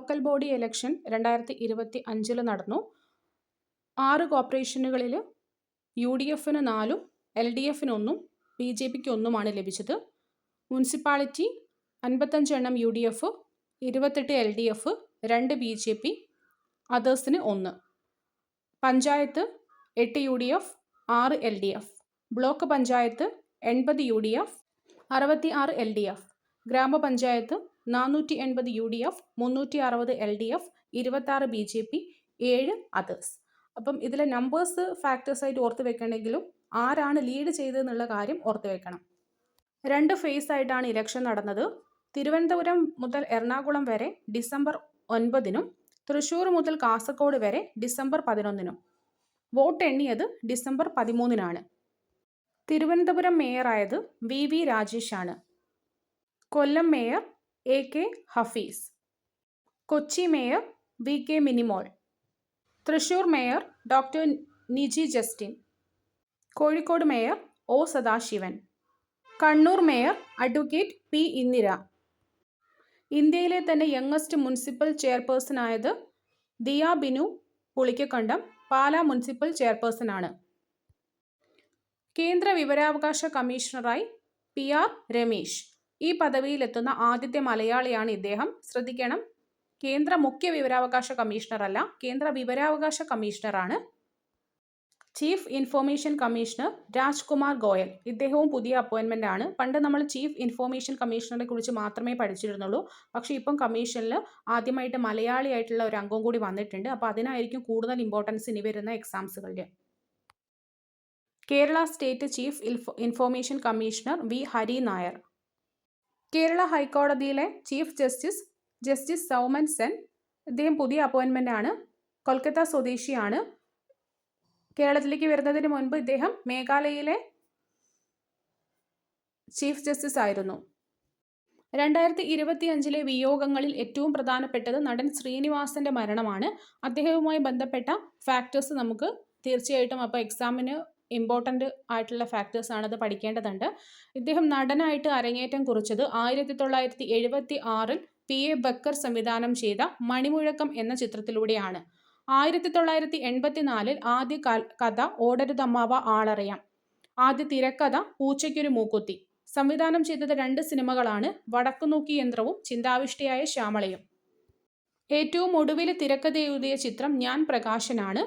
Local body election 2025 നടന്നു. 6 കോർപ്പറേഷനുകളിൽ UDFന് 4, LDFന് 1, BJPക്ക് 1 ലഭിച്ചത്. Municipality 55 എണ്ണം UDF, 28 LDF, 2 BJP, അതേഴ്സിന് 1. Panchayat 8 UDF, 6 LDF. Block panchayat 80 UDF, 66 LDF. ഗ്രാമപഞ്ചായത്ത് 480 UDF, 360 LDF, 26 BJP, 7 അതേഴ്സ്. അപ്പം ഇതിലെ നമ്പേഴ്സ് ഫാക്ടേഴ്സായിട്ട് ഓർത്ത് വെക്കണമെങ്കിലും ആരാണ് ലീഡ് ചെയ്തതെന്നുള്ള കാര്യം ഓർത്ത് വെക്കണം. 2 ഫേസ് ആയിട്ടാണ് ഇലക്ഷൻ നടന്നത്. തിരുവനന്തപുരം മുതൽ എറണാകുളം വരെ ഡിസംബർ 9-നും തൃശ്ശൂർ മുതൽ കാസർഗോഡ് വരെ ഡിസംബർ 11-നും. വോട്ട് എണ്ണിയത് ഡിസംബർ 13-നാണ്. തിരുവനന്തപുരം മേയറായത് VV രാജേഷാണ്. Kollam mayor AK Hafeez. Kochi mayor VK Minimol. Thrissur mayor doctor Niji Justin. Kozhikode mayor O Sadasivan. Kannur mayor advocate P Indira. ഇന്ത്യയിലെ തന്നെ യങ്ങസ്റ്റ് മുനിസിപ്പൽ ചെയർപേഴ്സണായത് ദിയ ബിനു പുളിക്കക്കണ്ടം പാലാ മുനിസിപ്പൽ ചെയർപേഴ്സണാണ്. കേന്ദ്ര വിവരാവകാശ കമ്മീഷണറായി PR രമേശ്. ഈ പദവിയിലെത്തുന്ന ആദ്യത്തെ മലയാളിയാണ് ഇദ്ദേഹം. ശ്രദ്ധിക്കണം, കേന്ദ്ര മുഖ്യ വിവരാവകാശ കമ്മീഷണർ അല്ല, കേന്ദ്ര വിവരാവകാശ കമ്മീഷണറാണ്. Chief information commissioner Rajkumar Goyal. ഇദ്ദേഹവും പുതിയ അപ്പോയിൻമെൻ്റ് ആണ്. പണ്ട് നമ്മൾ ചീഫ് ഇൻഫോർമേഷൻ കമ്മീഷണറെ കുറിച്ച് മാത്രമേ പഠിച്ചിരുന്നുള്ളൂ. പക്ഷേ ഇപ്പം കമ്മീഷനിൽ ആദ്യമായിട്ട് മലയാളിയായിട്ടുള്ള ഒരു അംഗം കൂടി വന്നിട്ടുണ്ട്. അപ്പോൾ അതിനായിരിക്കും കൂടുതൽ ഇമ്പോർട്ടൻസ് ഇനി വരുന്ന എക്സാംസുകളിൽ. Kerala state chief information commissioner V Hari Nair. Kerala ഹൈക്കോടതിയിലെ ചീഫ് ജസ്റ്റിസ് സൗമൻ സെൻ. ഇദ്ദേഹം പുതിയ അപ്പോയിൻമെൻ്റ് ആണ്. കൊൽക്കത്ത സ്വദേശിയാണ്. കേരളത്തിലേക്ക് വരുന്നതിന് മുൻപ് ഇദ്ദേഹം മേഘാലയയിലെ ചീഫ് ജസ്റ്റിസ് ആയിരുന്നു. 2025 വിയോഗങ്ങളിൽ ഏറ്റവും പ്രധാനപ്പെട്ടത് നടൻ ശ്രീനിവാസന്റെ മരണമാണ്. അദ്ദേഹവുമായി ബന്ധപ്പെട്ട ഫാക്ടേഴ്സ് നമുക്ക് തീർച്ചയായിട്ടും അപ്പോൾ എക്സാമിന് ഇമ്പോർട്ടൻ്റ് ആയിട്ടുള്ള ഫാക്ടേഴ്സാണ്, അത് പഠിക്കേണ്ടതുണ്ട്. ഇദ്ദേഹം നടനായിട്ട് അരങ്ങേറ്റം കുറിച്ചത് 1976 PA ബക്കർ സംവിധാനം ചെയ്ത മണിമുഴക്കം എന്ന ചിത്രത്തിലൂടെയാണ്. 1984 ആദ്യ കഥ ഓടരുതമ്മാവ ആളറിയാം. ആദ്യ തിരക്കഥ പൂച്ചയ്ക്കൊരു മൂക്കുത്തി. സംവിധാനം ചെയ്തത് 2 സിനിമകളാണ്, വടക്കുനോക്കി യന്ത്രവും ചിന്താവിഷ്ടയായ ശ്യാമളയും. ഏറ്റവും ഒടുവിൽ തിരക്കഥ എഴുതിയ ചിത്രം ഞാൻ പ്രകാശനാണ്.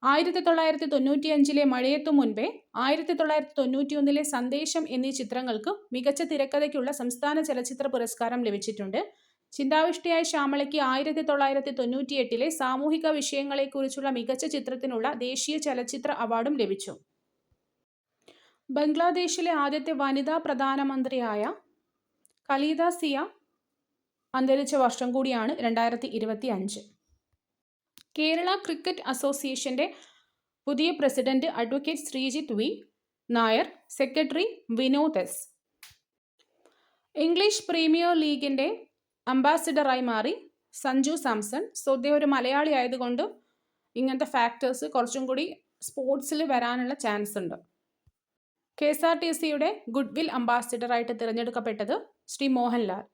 1995 മഴയത്തു മുൻപേ, 1991 സന്ദേശം എന്നീ ചിത്രങ്ങൾക്ക് മികച്ച തിരക്കഥയ്ക്കുള്ള സംസ്ഥാന ചലച്ചിത്ര പുരസ്കാരം ലഭിച്ചിട്ടുണ്ട്. ചിന്താവിഷ്ടയായ ശ്യാമളയ്ക്ക് 1998 സാമൂഹിക വിഷയങ്ങളെക്കുറിച്ചുള്ള മികച്ച ചിത്രത്തിനുള്ള ദേശീയ ചലച്ചിത്ര അവാർഡും ലഭിച്ചു. ബംഗ്ലാദേശിലെ ആദ്യത്തെ വനിതാ പ്രധാനമന്ത്രിയായ ഖലീദ സിയ അന്തരിച്ച വർഷം കൂടിയാണ് 2025. കേരള ക്രിക്കറ്റ് അസോസിയേഷന്റെ പുതിയ president advocate Sreejith V Nair. Secretary Vinod S. English premier ലീഗിന്റെ അംബാസിഡറായി മാറി സഞ്ജു സാംസൺ. സോ ഇദ്ദേഹം ഒരു മലയാളി ആയതുകൊണ്ട് ഇങ്ങനത്തെ ഫാക്ടേഴ്സ് കുറച്ചും കൂടി സ്പോർട്സിൽ വരാനുള്ള ചാൻസ് ഉണ്ട്. KSRTCയുടെ ഗുഡ് വിൽ അംബാസിഡറായിട്ട് തിരഞ്ഞെടുക്കപ്പെട്ടത് ശ്രീ മോഹൻലാൽ.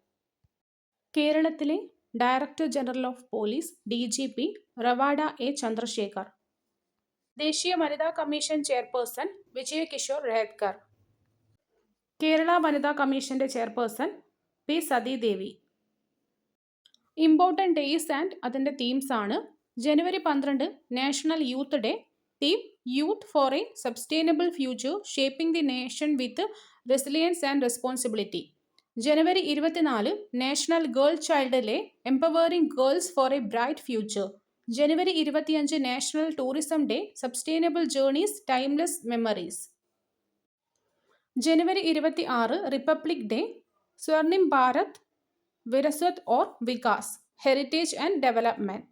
കേരളത്തിലെ director general of police DGP Ravada A Chandrasekhar. ദേശീയ വനിതാ കമ്മീഷൻ ചെയർപേഴ്സൺ വിജയ കിഷോർ രേദ്കർ. കേരള വനിതാ കമ്മീഷന്റെ chairperson P Sathidevi. Important days and അതിൻ്റെ തീംസ് ആണ്. January 12 national youth day. Theme youth for a sustainable future shaping the nation with resilience and responsibility. January 24 national girl child day empowering girls for a bright future. January 25 national tourism day sustainable journeys timeless memories. January 26 republic day Swarnim Bharat Virasat aur Vikas heritage and development.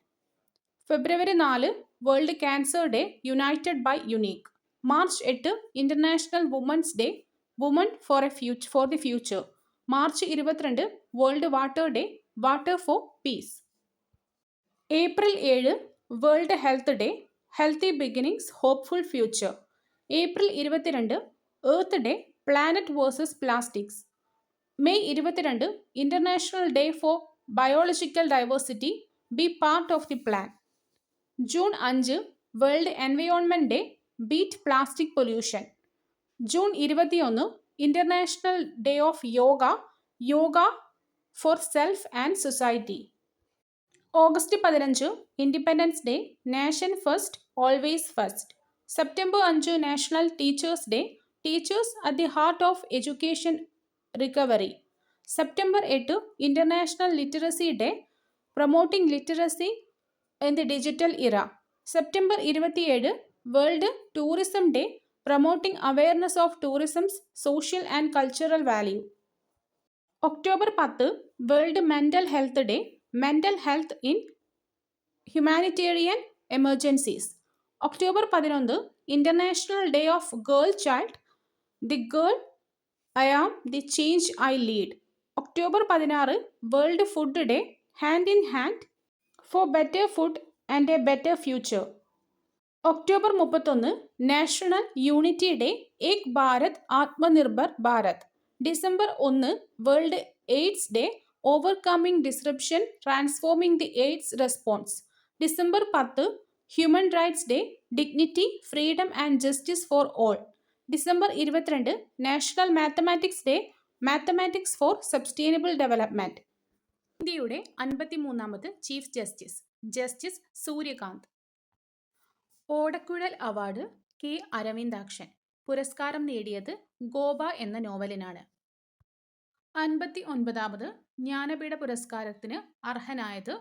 February 4 world cancer day united by unique. March 8 international women's day woman for the future. March 22 world water day water for peace. April 7 world health day healthy beginnings hopeful future. April 22 earth day planet versus plastics. May 22 international day for biological diversity be part of the plan. June 5 world environment day, beat plastic pollution. June 21 international day of yoga, yoga for self and society. August 15 independence day, nation first always first. September 5 national teachers' day, teachers at the heart of education recovery. September 8 international literacy day, promoting literacy in the digital era. September 27 world tourism day, promoting awareness of tourism's social and cultural value. October 10 world mental health day, mental health in humanitarian emergencies. October 11 international day of girl child, the girl I am the change I lead. October 16 world food day, hand in hand for better food and a better future. October 31 national unity day, ഏക് ഭാരത് ആത്മനിർഭർ Bharat. December 1 world AIDS day, overcoming disruption transforming the AIDS response. December 10 human rights day, dignity freedom and justice for all. December 22 national mathematics day, mathematics for sustainable development. ഇന്ത്യയുടെ 53ാമത് chief justice, justice Suryakant. ഓടക്കുഴൽ award K Aravindakshan. പുരസ്കാരം നേടിയത് ഗോപ എന്ന നോവലിനാണ്. 59ാമത് ജ്ഞാനപീഠ പുരസ്കാരത്തിന് അർഹനായത്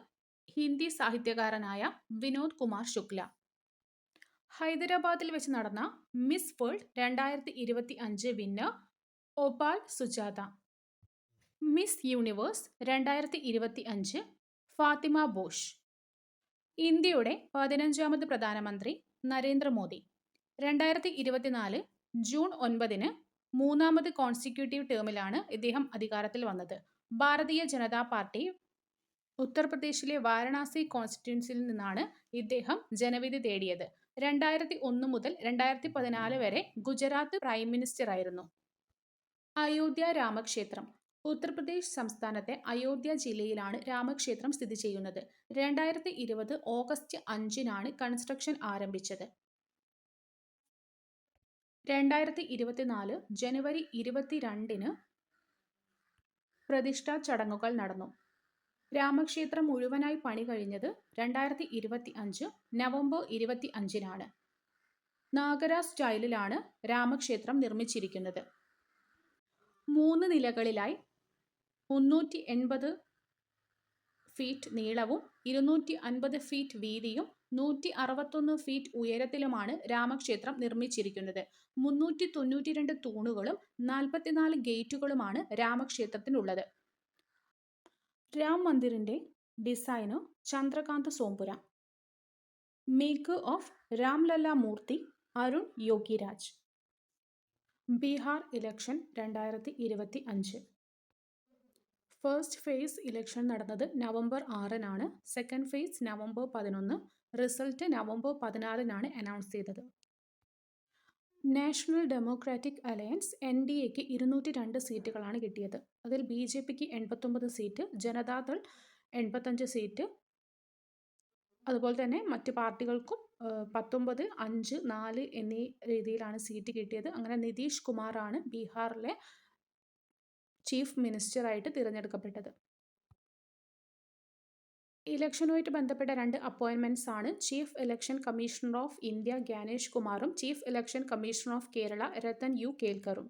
ഹിന്ദി സാഹിത്യകാരനായ വിനോദ് കുമാർ ശുക്ല. ഹൈദരാബാദിൽ വെച്ച് നടന്ന miss world 2025 winner opal Sujatha. Miss universe 2025 Fathima Bosch. ഇന്ത്യയുടെ 15ാമത് പ്രധാനമന്ത്രി നരേന്ദ്രമോദി. 2024 ജൂൺ 9 3ാമത് കോൺസിക്യൂട്ടീവ് ടേമിലാണ് ഇദ്ദേഹം അധികാരത്തിൽ വന്നത്. ഭാരതീയ ജനതാ പാർട്ടി ഉത്തർപ്രദേശിലെ വാരണാസി കോൺസ്റ്റിറ്റ്യുവൻസിയിൽ നിന്നാണ് ഇദ്ദേഹം ജനവിധി തേടിയത്. 2001 മുതൽ 2014 വരെ ഗുജറാത്ത് പ്രൈം മിനിസ്റ്റർ ആയിരുന്നു. അയോധ്യ രാമക്ഷേത്രം. ഉത്തർപ്രദേശ് സംസ്ഥാനത്തെ അയോധ്യ ജില്ലയിലാണ് രാമക്ഷേത്രം സ്ഥിതി ചെയ്യുന്നത്. 2020 ഓഗസ്റ്റ് 5 കൺസ്ട്രക്ഷൻ ആരംഭിച്ചത്. 2024 ജനുവരി 22 പ്രതിഷ്ഠാ ചടങ്ങുകൾ നടന്നു. രാമക്ഷേത്രം മുഴുവനായി പണി കഴിഞ്ഞത് 2025 നവംബർ 25 നാഗര സ്റ്റൈലിലാണ് രാമക്ഷേത്രം നിർമ്മിച്ചിരിക്കുന്നത്. 3 നിലകളിലായി 380 ഫീറ്റ് നീളവും 250 ഫീറ്റ് വീതിയും 161 ഫീറ്റ് ഉയരത്തിലുമാണ് രാമക്ഷേത്രം നിർമ്മിച്ചിരിക്കുന്നത്. 392 തൂണുകളും 44 ഗേറ്റുകളുമാണ് രാമക്ഷേത്രത്തിനുള്ളത്. രാം മന്ദിറിൻ്റെ designer Chandrakant Sompura. Maker of Ramlalla മൂർത്തി Arun Yogiraj. Bihar election 2025. First phase election നടന്നത് November 6 second phase November 11. Result November 16 announce ചെയ്തത്. നാഷണൽ ഡെമോക്രാറ്റിക് അലയൻസ് NDAക്ക് 202 സീറ്റുകളാണ് കിട്ടിയത്. അതിൽ BJPക്ക് 89 സീറ്റ്, ജനതാദൾ 85 സീറ്റ്, അതുപോലെ തന്നെ മറ്റ് പാർട്ടികൾക്കും 19, 5, 4 എന്നീ രീതിയിലാണ് സീറ്റ് കിട്ടിയത്. അങ്ങനെ നിതീഷ് കുമാറാണ് ബീഹാറിലെ ചീഫ് മിനിസ്റ്ററായിട്ട് തിരഞ്ഞെടുക്കപ്പെട്ടത്. ഇലക്ഷനുമായിട്ട് ബന്ധപ്പെട്ട 2 അപ്പോയിൻമെൻറ്റ്സ് ആണ് chief election commissioner of India Gyanesh കുമാറും chief election commissioner of Kerala Rathan U കേൽക്കറും.